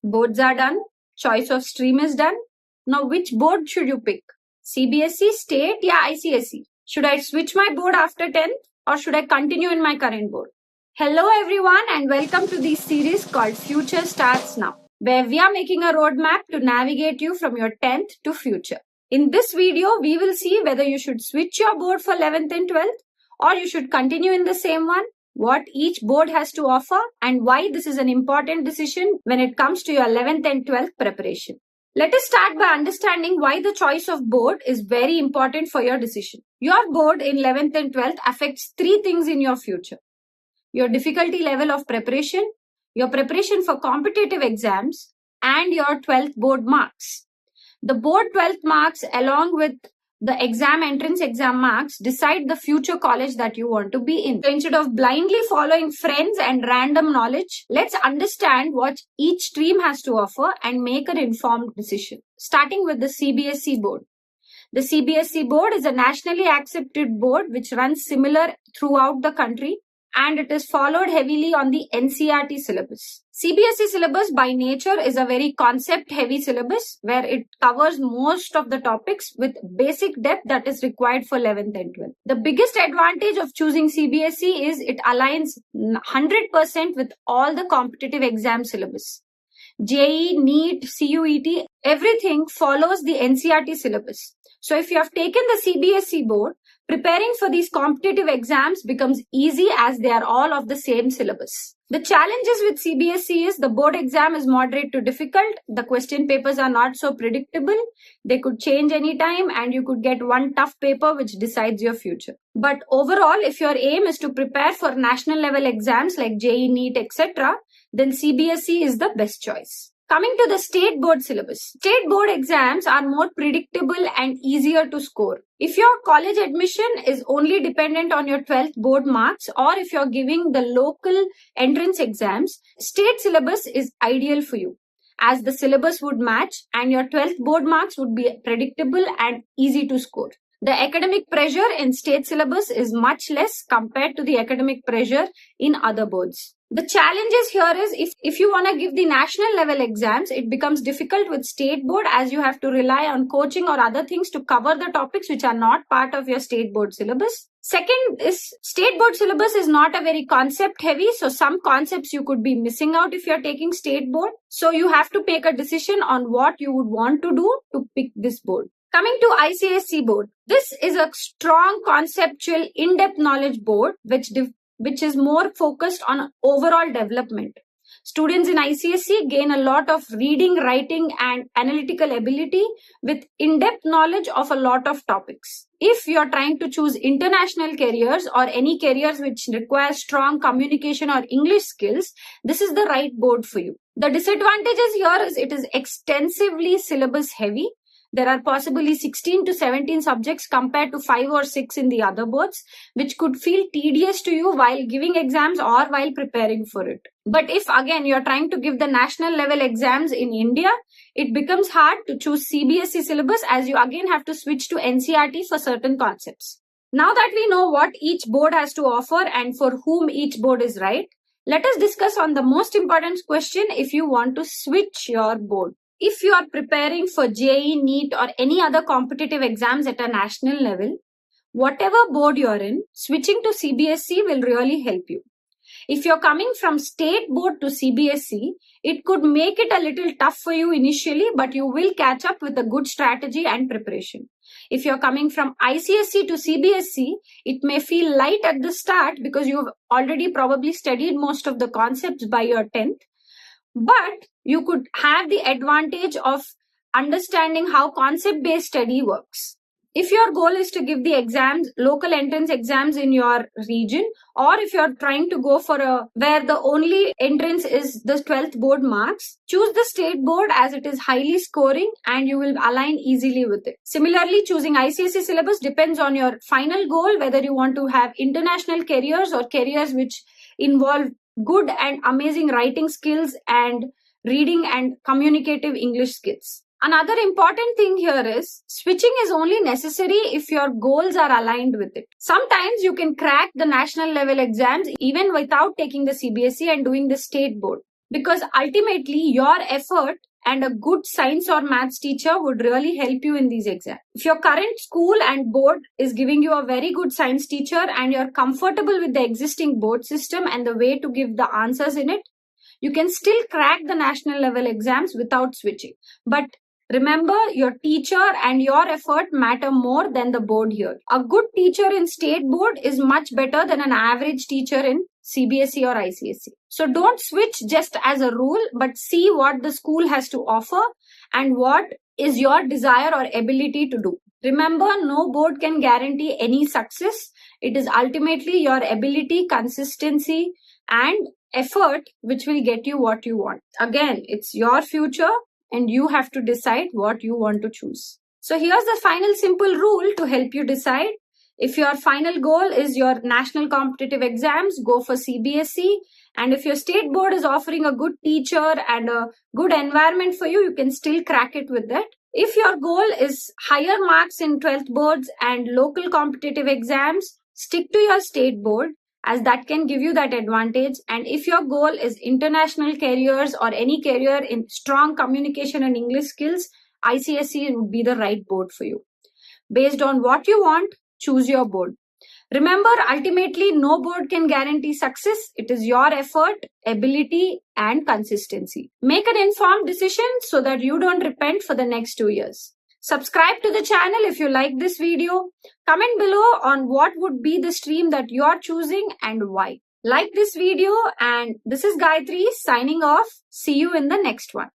Boards are done. Choice of stream is done. Now, which board should you pick? CBSE, state, or ICSE? Should I switch my board after 10th or should I continue in my current board? Hello everyone and welcome to this series called Future Starts Now, where we are making a roadmap to navigate you from your 10th to future. In this video, we will see whether you should switch your board for 11th and 12th or you should continue in the same one, what each board has to offer, and why this is an important decision when it comes to your 11th and 12th preparation. Let us start by understanding why the choice of board is very important for your decision. Your board in 11th and 12th affects three things in your future: your difficulty level of preparation, your preparation for competitive exams, and your 12th board marks. The board 12th marks along with the entrance exam marks decide the future college that you want to be in. So instead of blindly following friends and random knowledge, let's understand what each stream has to offer and make an informed decision. Starting with the CBSE board. The CBSE board is a nationally accepted board which runs similar throughout the country, and it is followed heavily on the NCERT syllabus. CBSE syllabus by nature is a very concept-heavy syllabus where it covers most of the topics with basic depth that is required for 11th and 12th. The biggest advantage of choosing CBSE is it aligns 100% with all the competitive exam syllabus. JEE, NEET, CUET, everything follows the NCERT syllabus. So if you have taken the CBSE board, preparing for these competitive exams becomes easy as they are all of the same syllabus. The challenges with CBSE is the board exam is moderate to difficult. The question papers are not so predictable. They could change anytime and you could get one tough paper which decides your future. But overall, if your aim is to prepare for national level exams like JEE, NEET, etc., then CBSE is the best choice. Coming to the state board syllabus. State board exams are more predictable and easier to score. If your college admission is only dependent on your 12th board marks, or if you're giving the local entrance exams, state syllabus is ideal for you, as the syllabus would match and your 12th board marks would be predictable and easy to score. The academic pressure in state syllabus is much less compared to the academic pressure in other boards. The challenges here is if you want to give the national level exams, it becomes difficult with state board as you have to rely on coaching or other things to cover the topics which are not part of your state board syllabus. Second is state board syllabus is not a very concept heavy, so some concepts you could be missing out if you're taking state board. So you have to make a decision on what you would want to do to pick this board. Coming to ICSE board, this is a strong conceptual in-depth knowledge board which is more focused on overall development. Students in ICSE gain a lot of reading, writing, and analytical ability with in-depth knowledge of a lot of topics. If you're trying to choose international careers or any careers which require strong communication or English skills, this is the right board for you. The disadvantages here is it is extensively syllabus heavy. There are possibly 16 to 17 subjects compared to 5 or 6 in the other boards, which could feel tedious to you while giving exams or while preparing for it. But if again you're trying to give the national level exams in India, it becomes hard to choose CBSE syllabus as you again have to switch to NCERT for certain concepts. Now that we know what each board has to offer and for whom each board is right, let us discuss on the most important question if you want to switch your board. If you are preparing for JEE, NEET or any other competitive exams at a national level, whatever board you're in, switching to CBSE will really help you. If you're coming from state board to CBSE, it could make it a little tough for you initially, but you will catch up with a good strategy and preparation. If you're coming from ICSE to CBSE, it may feel light at the start because you've already probably studied most of the concepts by your 10th. But you could have the advantage of understanding how concept-based study works. If your goal is to give the exams, local entrance exams in your region, or if you're trying to go for where the only entrance is the 12th board marks, choose the state board as it is highly scoring and you will align easily with it. Similarly, choosing ICSE syllabus depends on your final goal, whether you want to have international careers or careers which involve good and amazing writing skills and reading and communicative English skills. Another important thing here is switching is only necessary if your goals are aligned with it. Sometimes you can crack the national level exams even without taking the CBSE and doing the state board. because ultimately your effort and a good science or maths teacher would really help you in these exams. If your current school and board is giving you a very good science teacher and you're comfortable with the existing board system and the way to give the answers in it, you can still crack the national level exams without switching. But remember, your teacher and your effort matter more than the board here. A good teacher in state board is much better than an average teacher in CBSE or ICSE. So don't switch just as a rule, but see what the school has to offer and what is your desire or ability to do. Remember, no board can guarantee any success. It is ultimately your ability, consistency, and effort which will get you what you want. Again, it's your future and you have to decide what you want to choose. So here's the final simple rule to help you decide. If your final goal is your national competitive exams, go for CBSE. And if your state board is offering a good teacher and a good environment for you, you can still crack it with that. If your goal is higher marks in 12th boards and local competitive exams, stick to your state board, as that can give you that advantage. And if your goal is international careers or any career in strong communication and English skills, ICSE would be the right board for you. Based on what you want, choose your board. Remember, ultimately, no board can guarantee success. It is your effort, ability, and consistency. Make an informed decision so that you don't repent for the next 2 years. Subscribe to the channel if you like this video. Comment below on what would be the stream that you are choosing and why. Like this video, and this is Gayatri signing off. See you in the next one.